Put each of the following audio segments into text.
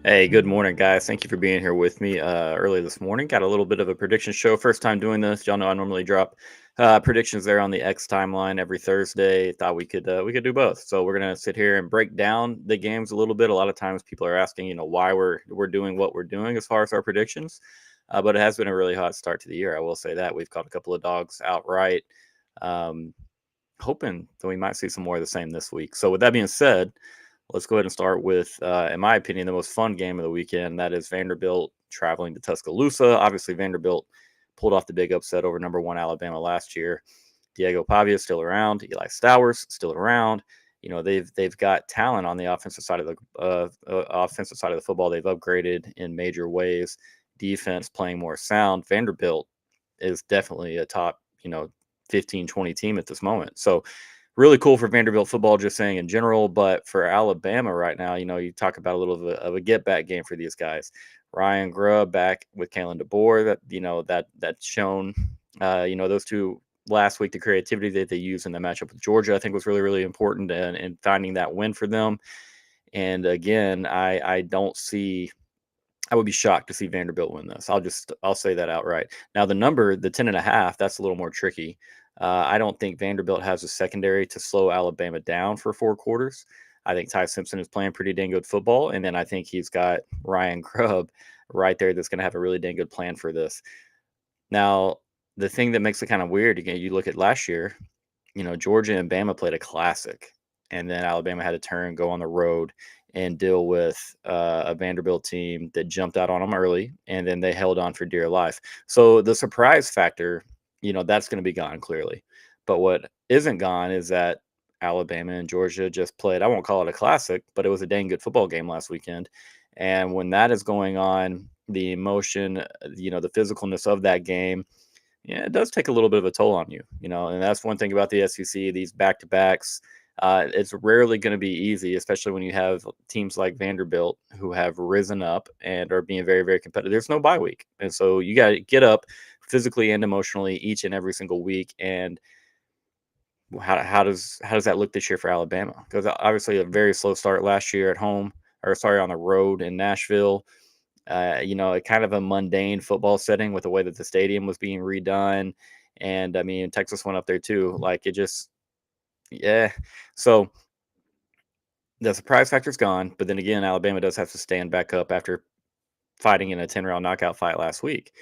Hey, good morning, guys. Thank you for being here with me early this morning. Got a little bit of a prediction show. First time doing this. Y'all know I normally drop predictions there on the X timeline every Thursday. Thought we could do both. So we're gonna sit here and break down the games a little bit. A lot of times people are asking, why we're doing what we're doing as far as our predictions. But it has been a really hot start to the year. I will say that we've caught a couple of dogs outright. Um, Hoping that we might see some more of the same this week. So with that being said, let's go ahead and start with, in my opinion, the most fun game of the weekend. That is Vanderbilt traveling to Tuscaloosa. Obviously, Vanderbilt pulled off the big upset over number one Alabama last year. Diego Pavia still around. Eli Stowers still around. They've got talent on the offensive side of the football. They've upgraded in major ways. Defense playing more sound. Vanderbilt is definitely a top 15, 20 team at this moment. So really cool for Vanderbilt football, just saying in general. But for Alabama right now, you talk about a little bit of a get back game for these guys. Ryan Grubb back with Kalen DeBoer. That's shown. Those two last week, the creativity that they used in the matchup with Georgia, I think was really, really important in finding that win for them. And again, I don't see. I would be shocked to see Vanderbilt win this. I'll say that outright. Now the number, the 10.5, that's a little more tricky. I don't think Vanderbilt has a secondary to slow Alabama down for 4 quarters. I think Ty Simpson is playing pretty dang good football, and then I think he's got Ryan Grubb right there that's going to have a really dang good plan for this. Now, the thing that makes it kind of weird, again, you look at last year, Georgia and Bama played a classic, and then Alabama had to turn, go on the road, and deal with a Vanderbilt team that jumped out on them early, and then they held on for dear life. So the surprise factor, that's going to be gone clearly. But what isn't gone is that Alabama and Georgia just played. I won't call it a classic, but it was a dang good football game last weekend. And when that is going on, the emotion, the physicalness of that game, yeah, it does take a little bit of a toll on you, and that's one thing about the SEC, these back to backs. It's rarely going to be easy, especially when you have teams like Vanderbilt who have risen up and are being very, very competitive. There's no bye week. And so you got to get up physically and emotionally each and every single week. And how does that look this year for Alabama? Because obviously a very slow start last year at home, or sorry, on the road in Nashville. A kind of a mundane football setting with the way that the stadium was being redone. And I mean, Texas went up there too. Like it just, yeah. So the surprise factor's gone. But then again, Alabama does have to stand back up after fighting in a 10-round knockout fight last week.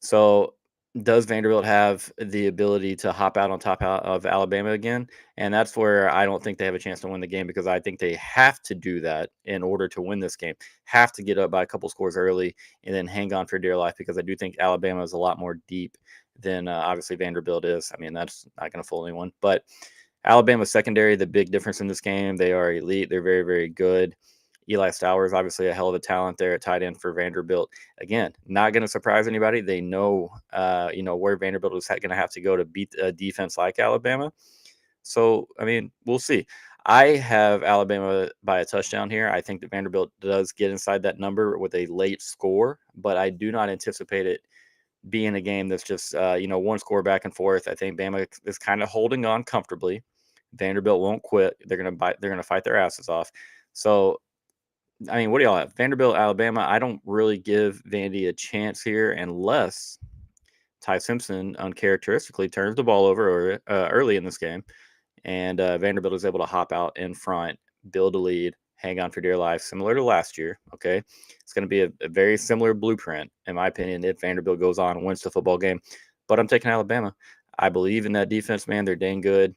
So does Vanderbilt have the ability to hop out on top of Alabama again? And that's where I don't think they have a chance to win the game, because I think they have to do that in order to win this game. Have to get up by a couple scores early and then hang on for dear life, because I do think Alabama is a lot more deep than obviously Vanderbilt is. I mean, that's not going to fool anyone. But Alabama secondary, the big difference in this game, they are elite. They're very, very good. Eli Stowers, obviously a hell of a talent there at tight end for Vanderbilt. Again, not going to surprise anybody. They know, where Vanderbilt is going to have to go to beat a defense like Alabama. So, I mean, we'll see. I have Alabama by a touchdown here. I think that Vanderbilt does get inside that number with a late score, but I do not anticipate it being a game that's just, one score back and forth. I think Bama is kind of holding on comfortably. Vanderbilt won't quit. They're going to bite. They're going to fight their asses off. So I mean, what do y'all have? Vanderbilt, Alabama. I don't really give Vandy a chance here unless Ty Simpson uncharacteristically turns the ball over early in this game, and Vanderbilt is able to hop out in front, build a lead, hang on for dear life, similar to last year. Okay, it's going to be a very similar blueprint, in my opinion, if Vanderbilt goes on and wins the football game. But I'm taking Alabama. I believe in that defense, man. They're dang good.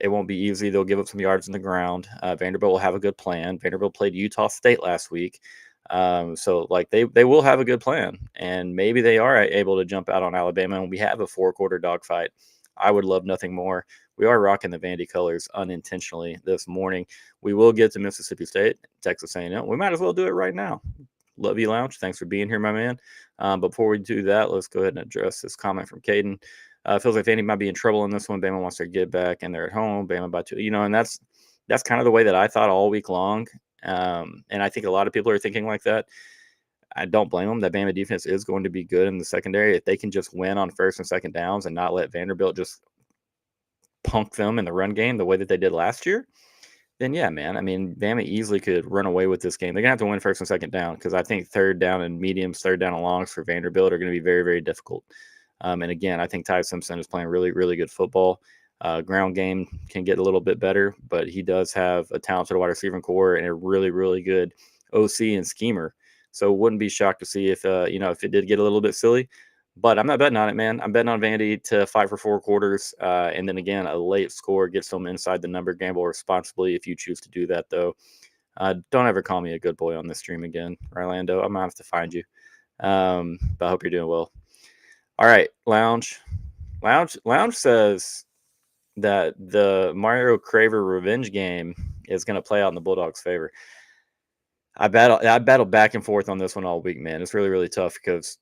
It won't be easy. They'll give up some yards in the ground. Vanderbilt will have a good plan. Vanderbilt played Utah State last week. So like they will have a good plan, and maybe they are able to jump out on Alabama and we have a 4-quarter dogfight. I would love nothing more. We are rocking the Vandy colors unintentionally this morning. We will get to Mississippi State, Texas A&M. We might as well do it right now. Love you, Lounge. Thanks for being here, my man. Before we do that, let's go ahead and address this comment from Caden. Feels like Vandy might be in trouble in this one. Bama wants their get back, and they're at home. Bama by 2. And that's kind of the way that I thought all week long. And I think a lot of people are thinking like that. I don't blame them. That Bama defense is going to be good in the secondary. If they can just win on first and second downs and not let Vanderbilt just punk them in the run game the way that they did last year, then yeah, man. I mean, Bama easily could run away with this game. They're gonna have to win first and second down because I think third down and mediums, third down and longs for Vanderbilt are going to be very, very difficult. And again, I think Ty Simpson is playing really, really good football. Ground game can get a little bit better, but he does have a talented wide receiving core and a really, really good OC and schemer. So wouldn't be shocked to see if if it did get a little bit silly. But I'm not betting on it, man. I'm betting on Vandy to fight for 4 quarters. And then again, a late score gets them inside the number. Gamble responsibly if you choose to do that, though. Don't ever call me a good boy on this stream again, Orlando. I'm going to have to find you. But I hope you're doing well. All right, Lounge. Lounge says that the Mario Craver revenge game is going to play out in the Bulldogs' favor. I battled back and forth on this one all week, man. It's really, really tough because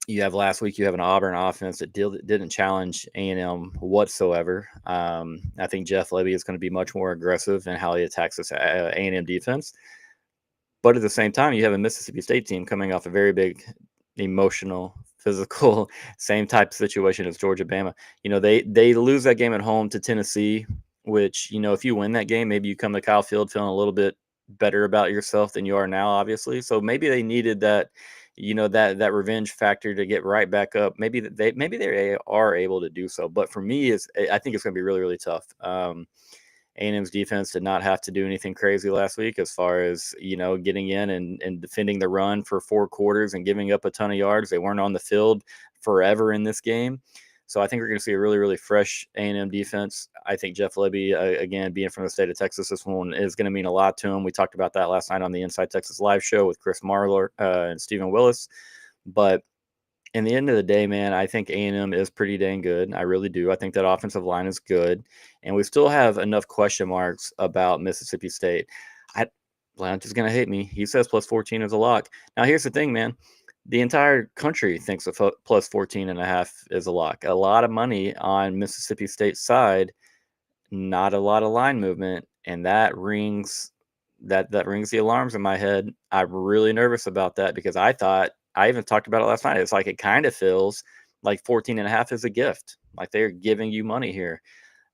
you have last week, you have an Auburn offense that didn't challenge A&M whatsoever. I think Jeff Lebby is going to be much more aggressive in how he attacks this A&M defense. But at the same time, you have a Mississippi State team coming off a very big emotional, physical, same type of situation as Georgia Bama. They lose that game at home to Tennessee, which, if you win that game, maybe you come to Kyle Field feeling a little bit better about yourself than you are now, obviously. So maybe they needed that, that revenge factor to get right back up. Maybe they are able to do so. But for me, I think it's going to be really, really tough. A&M's defense did not have to do anything crazy last week as far as, getting in and defending the run for 4 quarters and giving up a ton of yards. They weren't on the field forever in this game. So I think we're going to see a really, really fresh A&M defense. I think Jeff Lebby, again, being from the state of Texas, this one is going to mean a lot to him. We talked about that last night on the Inside Texas live show with Chris Marlar and Stephen Willis. But in the end of the day, man, I think A&M is pretty dang good. I really do. I think that offensive line is good. And we still have enough question marks about Mississippi State. Blount is going to hate me. He says plus 14 is a lock. Now, here's the thing, man. The entire country thinks a plus 14.5 is a lock. A lot of money on Mississippi State's side, not a lot of line movement, and that rings the alarms in my head. I'm really nervous about that because I even talked about it last night. It's like it kind of feels like 14.5 is a gift, like they're giving you money here.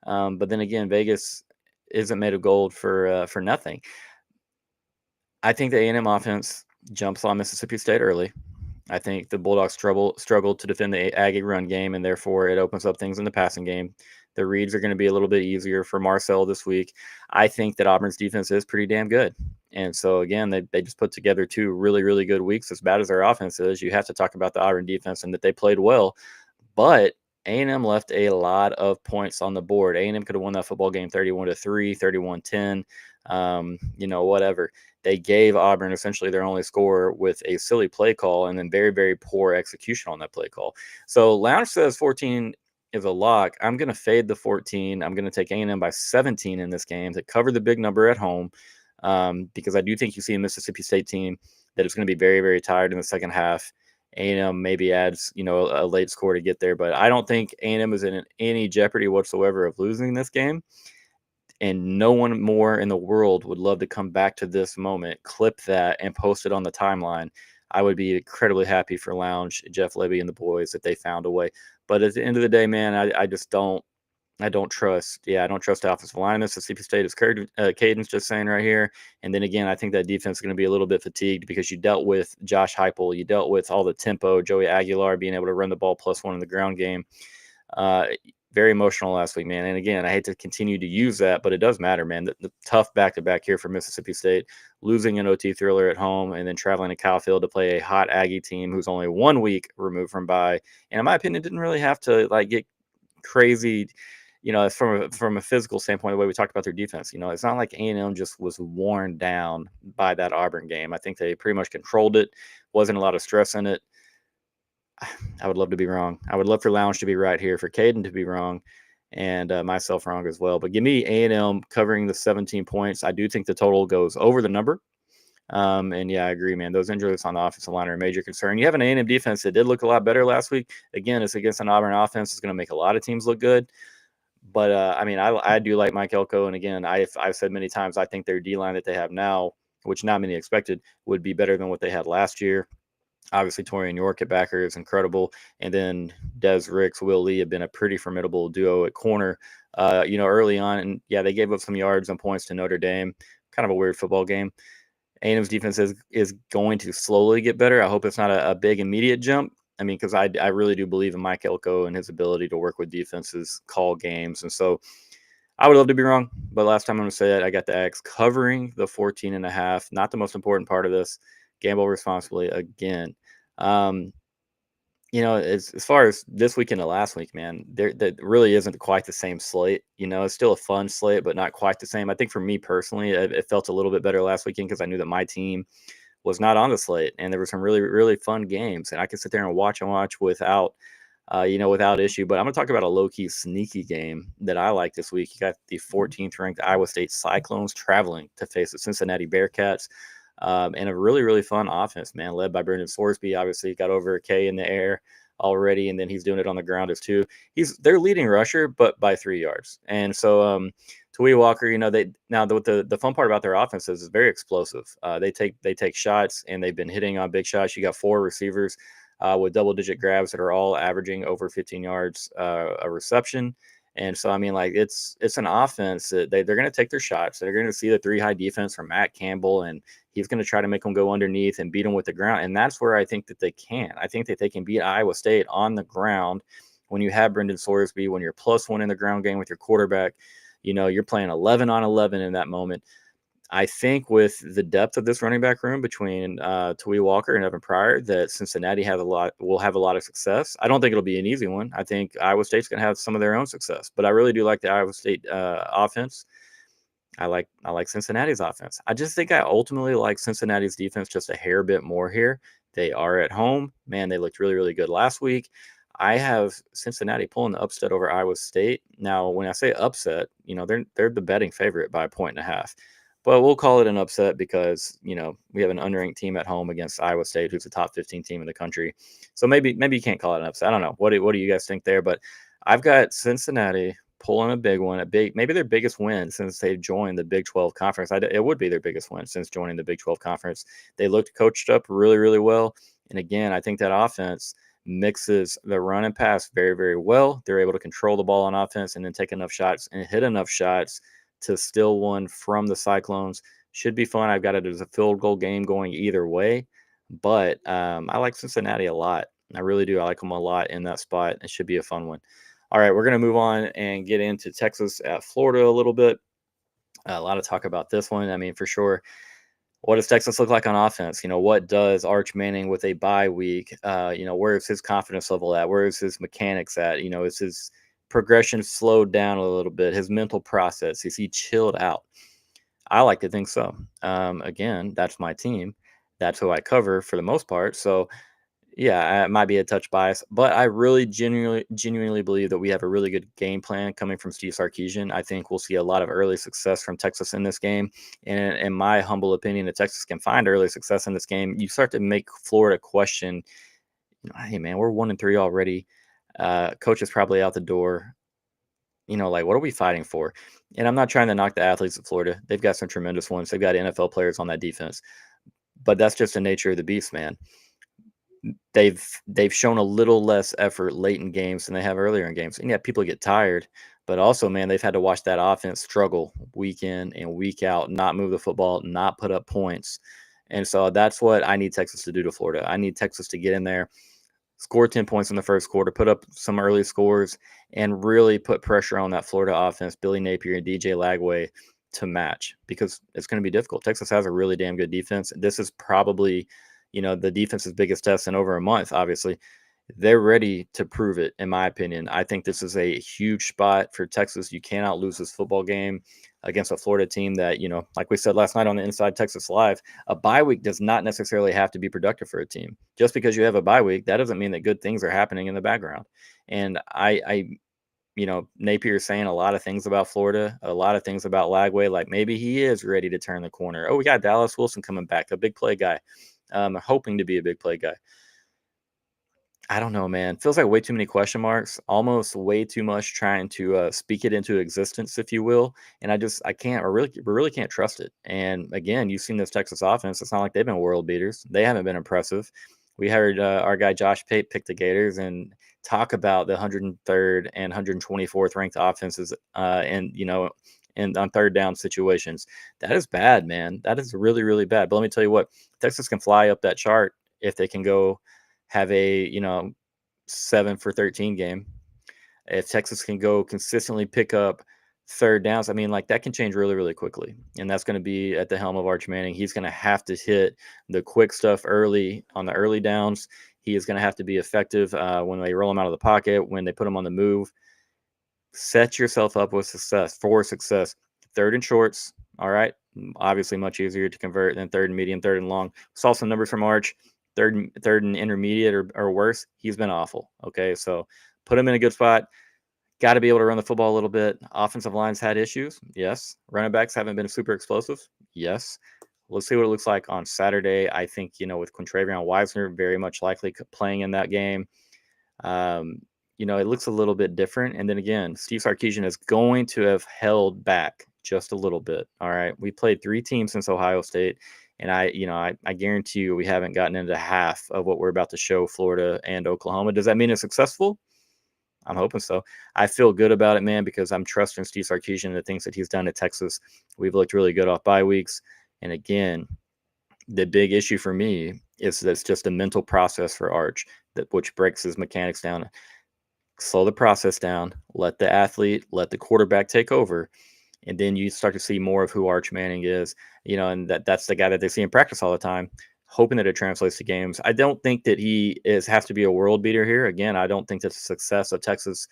But then again, Vegas isn't made of gold for nothing. I think the A&M offense jumps on Mississippi State early. I think the Bulldogs struggled to defend the Aggie run game, and therefore it opens up things in the passing game. The reads are going to be a little bit easier for Marcel this week. I think that Auburn's defense is pretty damn good. And so, again, they just put together 2 really, really good weeks. As bad as their offense is, you have to talk about the Auburn defense and that they played well. But A&M left a lot of points on the board. A&M could have won that football game 31-3, 31-10, whatever. They gave Auburn essentially their only score with a silly play call and then very, very poor execution on that play call. So Lounge says 14 is a lock. I'm going to fade the 14. I'm going to take A&M by 17 in this game to cover the big number at home because I do think you see a Mississippi State team that is going to be very, very tired in the second half. A&M maybe adds, a late score to get there, but I don't think A&M is in any jeopardy whatsoever of losing this game. And no one more in the world would love to come back to this moment, clip that, and post it on the timeline. I would be incredibly happy for Lounge, Jeff Lebby, and the boys if they found a way. But at the end of the day, man, I just don't. I don't trust. Yeah, I don't trust the offensive line. Mississippi State is Caden's just saying right here. And then again, I think that defense is going to be a little bit fatigued because you dealt with Josh Heupel, you dealt with all the tempo, Joey Aguilar being able to run the ball +1 in the ground game. Very emotional last week, man. And again, I hate to continue to use that, but it does matter, man. The tough back-to-back here for Mississippi State, losing an OT thriller at home and then traveling to Kyle Field to play a hot Aggie team who's only 1 week removed from bye. And in my opinion, didn't really have to get crazy, from a physical standpoint, the way we talked about their defense. It's not like A&M just was worn down by that Auburn game. I think they pretty much controlled it. Wasn't a lot of stress in it. I would love to be wrong. I would love for Lounge to be right here, for Caden to be wrong, and myself wrong as well. But give me A&M covering the 17 points. I do think the total goes over the number. And yeah, I agree, man. Those injuries on the offensive line are a major concern. You have an A&M defense that did look a lot better last week. Again, it's against an Auburn offense. It's going to make a lot of teams look good. But I mean, I do like Mike Elko, and again, I've said many times I think their D line that they have now, which not many expected, would be better than what they had last year. Obviously, Torian York at backer is incredible, and then Des Ricks, Will Lee have been a pretty formidable duo at corner. Early on, and yeah, they gave up some yards and points to Notre Dame. Kind of a weird football game. A&M's defense is going to slowly get better. I hope it's not a big immediate jump. I mean, because I really do believe in Mike Elko and his ability to work with defenses, call games. And so I would love to be wrong, but last time I'm going to say it, I got the Aggies covering the 14.5. Not the most important part of this. Gamble responsibly again. Um, as far as this weekend to last week, man, there that really isn't quite the same slate. It's still a fun slate, but not quite the same. I think for me personally, it felt a little bit better last weekend because I knew that my team was not on the slate, and there were some really, really fun games, and I could sit there and watch without issue. But I'm going to talk about a low key sneaky game that I like this week. You got the 14th ranked Iowa State Cyclones traveling to face the Cincinnati Bearcats. And a really, really fun offense, man, led by Brendan Sorsby. Obviously, got over a K in the air already, and then he's doing it on the ground as too. He's their leading rusher, but by 3 yards. And so, Tawee Walker, the fun part about their offense is it's very explosive. They take shots, and they've been hitting on big shots. You got 4 receivers with double-digit grabs that are all averaging over 15 yards a reception. And so, I mean, like it's an offense that they're going to take their shots. They're going to see the 3 high defense from Matt Campbell, and he's going to try to make them go underneath and beat them with the ground. And that's where I think that they can. I think that they can beat Iowa State on the ground when you have Brendan Sorsby, when you're +1 in the ground game with your quarterback. You're playing 11 on 11 in that moment. I think with the depth of this running back room between Tawee Walker and Evan Pryor, that Cincinnati will have a lot of success. I don't think it'll be an easy one. I think Iowa State's going to have some of their own success, but I really do like the Iowa State offense. I like Cincinnati's offense. I just think I ultimately like Cincinnati's defense just a hair bit more here. They are at home. Man, they looked really, really good last week. I have Cincinnati pulling the upset over Iowa State. Now, when I say upset, they're the betting favorite by 1.5. But we'll call it an upset because, we have an unranked team at home against Iowa State, who's a top 15 team in the country. So maybe you can't call it an upset. I don't know. What do you guys think there? But I've got Cincinnati pulling a big one, maybe their biggest win since they've joined the Big 12 conference. It would be their biggest win since joining the Big 12 conference. They looked coached up really, really well. And again, I think that offense mixes the run and pass very, very well. They're able to control the ball on offense and then take enough shots and hit enough shots to steal one from the Cyclones. Should be fun. I've got it as a field goal game going either way. But I like Cincinnati a lot. I really do. I like them a lot in that spot. It should be a fun one. All right, we're going to move on and get into Texas at Florida a little bit. A lot of talk about this one. I mean, for sure, what does Texas look like on offense? What does Arch Manning with a bye week? Where is his confidence level at? Where is his mechanics at? Is his progression slowed down a little bit? His mental process, is he chilled out? I like to think so. Again, that's my team. That's who I cover for the most part. So yeah, it might be a touch bias, but I really genuinely believe that we have a really good game plan coming from Steve Sarkisian. I think we'll see a lot of early success from Texas in this game. And in my humble opinion, if Texas can find early success in this game, you start to make Florida question, hey man, we're 1-3 already. Coach is probably out the door. Like, what are we fighting for? And I'm not trying to knock the athletes of Florida. They've got some tremendous ones. They've got NFL players on that defense. But that's just the nature of the beast, man. They've shown a little less effort late in games than they have earlier in games. And yeah, people get tired, but also, man, they've had to watch that offense struggle week in and week out, not move the football, not put up points. And so that's what I need Texas to do to Florida. I need Texas to get in there, score 10 points in the first quarter, put up some early scores, and really put pressure on that Florida offense, Billy Napier and DJ Lagway, to match, because it's going to be difficult. Texas has a really damn good defense. This is probably the defense's biggest test in over a month. Obviously, they're ready to prove it, in my opinion. I think this is a huge spot for Texas. You cannot lose this football game against a Florida team that, like we said last night on the Inside Texas Live, a bye week does not necessarily have to be productive for a team. Just because you have a bye week, that doesn't mean that good things are happening in the background. And Napier's saying a lot of things about Florida, a lot of things about Lagway. Like maybe he is ready to turn the corner. Oh, we got Dallas Wilson coming back, a big play guy, hoping to be a big play guy. I don't know, man. Feels like way too many question marks, almost way too much trying to speak it into existence, if you will. And I can't, or really, we really can't trust it. And again, you've seen this Texas offense. It's not like they've been world beaters. They haven't been impressive. We heard our guy Josh Pate pick the Gators and talk about the 103rd and 124th ranked offenses, and on third down situations. That is bad, man. That is really, really bad. But let me tell you what, Texas can fly up that chart if they can go have a 7 for 13 game. If Texas can go consistently pick up third downs, I mean, like that can change really, really quickly. And that's going to be at the helm of Arch Manning. He's going to have to hit the quick stuff early on the early downs. He is going to have to be effective when they roll him out of the pocket, when they put him on the move. Set yourself up with success for success. Third and shorts, all right. Obviously, much easier to convert than third and medium, third and long. Saw some numbers from Arch. Third and intermediate or worse, he's been awful. Okay, so put him in a good spot. Got to be able to run the football a little bit. Offensive line's had issues. Yes. Running backs haven't been super explosive. Yes. Let's see what it looks like on Saturday. I think, with Quintravion Weisner very much likely playing in that game. It looks a little bit different. And then again, Steve Sarkisian is going to have held back just a little bit. All right. We played 3 teams since Ohio State. And I guarantee you we haven't gotten into half of what we're about to show Florida and Oklahoma. Does that mean it's successful? I'm hoping so. I feel good about it, man, because I'm trusting Steve Sarkisian and the things that he's done at Texas. We've looked really good off bye weeks. And again, the big issue for me is that it's just a mental process for Arch, which breaks his mechanics down. Slow the process down, let the athlete, let the quarterback take over, and then you start to see more of who Arch Manning is, and that's the guy that they see in practice all the time, hoping that it translates to games. I don't think that has to be a world beater here. Again, I don't think that the success of Texas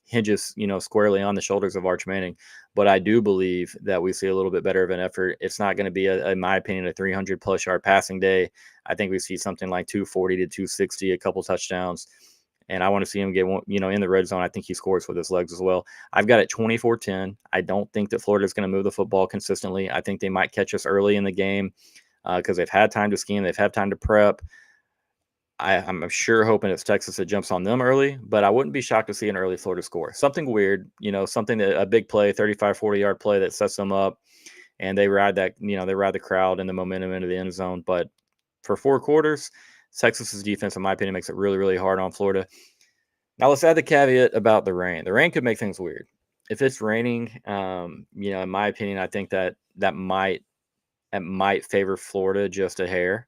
hinges, squarely on the shoulders of Arch Manning, but I do believe that we see a little bit better of an effort. It's not going to be, in my opinion, a 300 plus yard passing day. I think we see something like 240 to 260, a couple touchdowns. And I want to see him get one, in the red zone. I think he scores with his legs as well. I've got it 24-10. I don't think that Florida is going to move the football consistently. I think they might catch us early in the game because they've had time to scheme. They've had time to prep. I'm sure hoping it's Texas that jumps on them early, but I wouldn't be shocked to see an early Florida score. Something weird, something that a big play, 35, 40-yard play that sets them up, and they ride the crowd and the momentum into the end zone. But for 4 quarters, Texas's defense, in my opinion, makes it really, really hard on Florida. Now let's add the caveat about the rain. The rain could make things weird. If it's raining, in my opinion, I think that might favor Florida just a hair,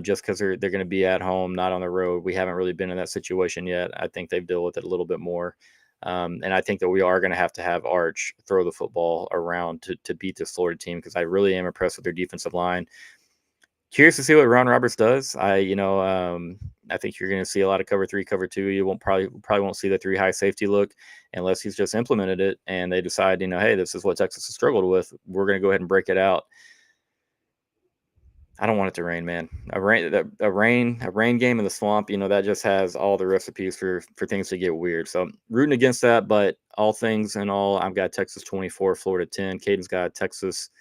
just because they're going to be at home, not on the road. We haven't really been in that situation yet. I think they've dealt with it a little bit more. And I think that we are going to have Arch throw the football around to beat this Florida team, because I really am impressed with their defensive line. Curious to see what Ron Roberts does. I think you're going to see a lot of cover 3, cover 2. You probably won't see the 3 high safety look unless he's just implemented it and they decide, hey, this is what Texas has struggled with. We're going to go ahead and break it out. I don't want it to rain, man. A rain game in the swamp, that just has all the recipes for things to get weird. So rooting against that, but all things in all, I've got Texas 24, Florida 10. Caden's got Texas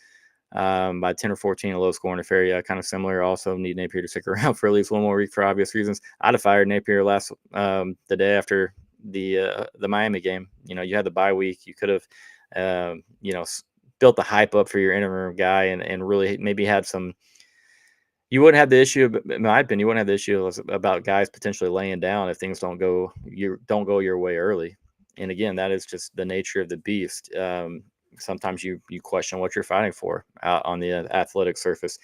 by 10 or 14, a low scoring affair. Yeah, kind of similar. Also need Napier to stick around for at least one more week for obvious reasons. I'd have fired Napier the day after the Miami game. You had the bye week. You could have, built the hype up for your interim guy and really maybe had some. You wouldn't have the issue, in my opinion, you wouldn't have the issue about guys potentially laying down if things don't go your way early. And again, that is just the nature of the beast. Sometimes you question what you're fighting for out on the athletic surface.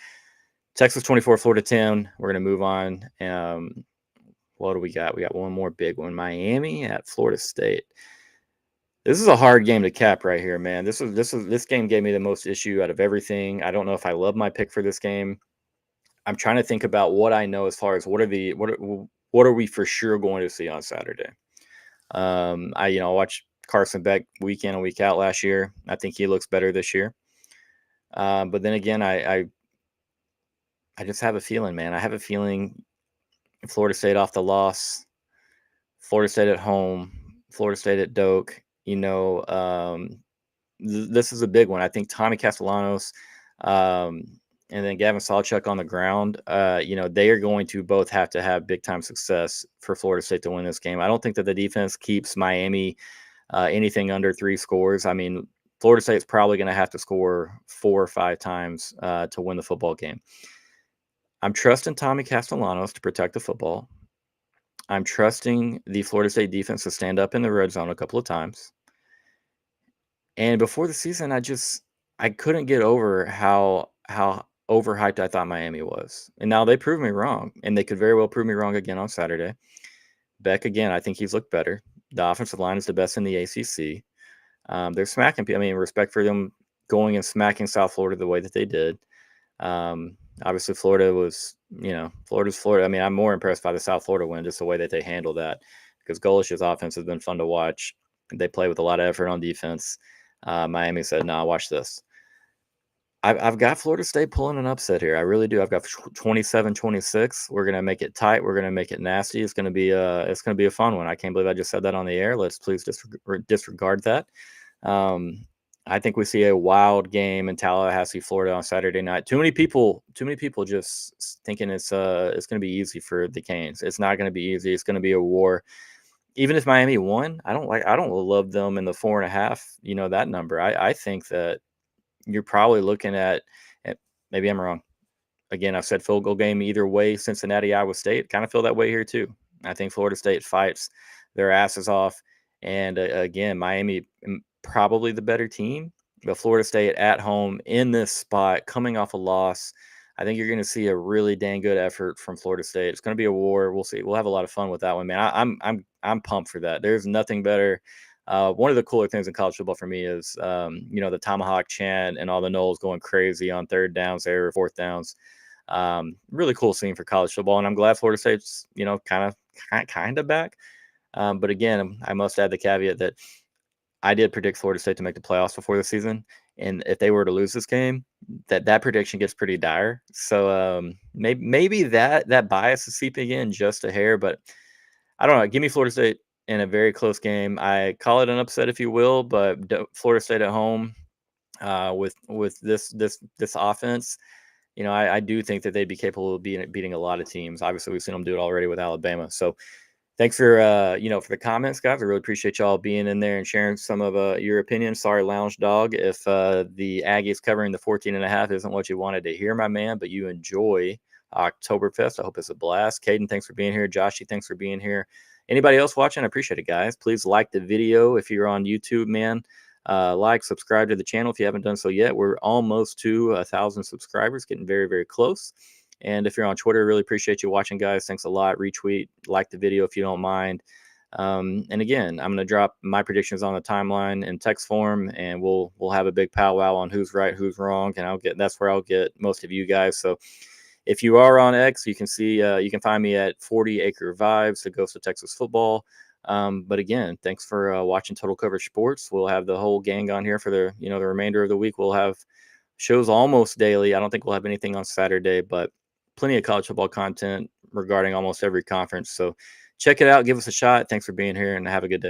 Texas 24, Florida 10. We're going to move on. What do we got? We got one more big one. Miami at Florida State. This is a hard game to cap right here, man. This game gave me the most issue out of everything. I don't know if I love my pick for this game. I'm trying to think about what I know as far as what are we for sure going to see on Saturday. I watched Carson Beck week in and week out last year. I think he looks better this year. But then again, I just have a feeling, man. I have a feeling Florida State off the loss, Florida State at home. Florida State at Doak. This is a big one. I think Tommy Castellanos, um, and then Gavin Sawchuk on the ground. They are going to both have to have big time success for Florida State to win this game. I don't think that the defense keeps Miami anything under 3 scores. I mean, Florida State is probably going to have to score 4 or 5 times to win the football game. I'm trusting Tommy Castellanos to protect the football. I'm trusting the Florida State defense to stand up in the red zone a couple of times. And before the season, I couldn't get over how overhyped I thought Miami was. And now they proved me wrong, and they could very well prove me wrong again on Saturday. Beck again, I think he's looked better. The offensive line is the best in the ACC. They're smacking people. I mean, respect for them going and smacking South Florida the way that they did. Obviously, Florida's Florida. I mean, I'm more impressed by the South Florida win, just the way that they handle that, because Golish's offense has been fun to watch. They play with a lot of effort on defense. Miami said, "Nah, watch this." I've got Florida State pulling an upset here. I really do. I've got 27-26. We're gonna make it tight. We're gonna make it nasty. It's gonna be a fun one. I can't believe I just said that on the air. Let's please disregard that. I think we see a wild game in Tallahassee, Florida on Saturday night. Too many people just thinking it's going to be easy for the Canes. It's not going to be easy. It's going to be a war. Even if Miami won, I don't love them in the 4.5. That number. I think that you're probably looking at maybe I'm wrong. Again, I've said field goal game either way. Cincinnati, Iowa State, kind of feel that way here too. I think Florida State fights their asses off, and again, Miami probably the better team, but Florida State at home in this spot, coming off a loss. I think you're going to see a really dang good effort from Florida State. It's going to be a war. We'll see. We'll have a lot of fun with that one, man. I'm pumped for that. There's nothing better. One of the cooler things in college football for me is, the tomahawk chant and all the Knowles going crazy on third downs there, fourth downs. Really cool scene for college football, and I'm glad Florida State's kind of back. But again, I must add the caveat that I did predict Florida State to make the playoffs before the season, and if they were to lose this game, that prediction gets pretty dire. So maybe that bias is seeping in just a hair, but I don't know. Give me Florida State in a very close game. I call it an upset, if you will, but Florida State at home with this offense. I do think that they'd be capable of beating a lot of teams. Obviously, we've seen them do it already with Alabama. So thanks for for the comments, guys. I really appreciate y'all being in there and sharing some of your opinions. Sorry, Lounge Dog, if the Aggies covering the 14.5 isn't what you wanted to hear, my man, but you enjoy Oktoberfest. I hope it's a blast. Caden, thanks for being here. Joshy, thanks for being here. Anybody else watching? I appreciate it, guys. Please like the video if you're on YouTube, man. Subscribe to the channel if you haven't done so yet. We're almost to 1,000 subscribers, getting very, very close. And if you're on Twitter, really appreciate you watching, guys. Thanks a lot. Retweet, like the video if you don't mind. And again, I'm going to drop my predictions on the timeline in text form, and we'll have a big powwow on who's right, who's wrong, and that's where I'll get most of you guys. So if you are on X, you can see you can find me at 40 Acre Vibes, the Ghost of Texas Football. But again, thanks for watching Total Coverage Sports. We'll have the whole gang on here for the remainder of the week. We'll have shows almost daily. I don't think we'll have anything on Saturday, but plenty of college football content regarding almost every conference. So check it out. Give us a shot. Thanks for being here, and have a good day.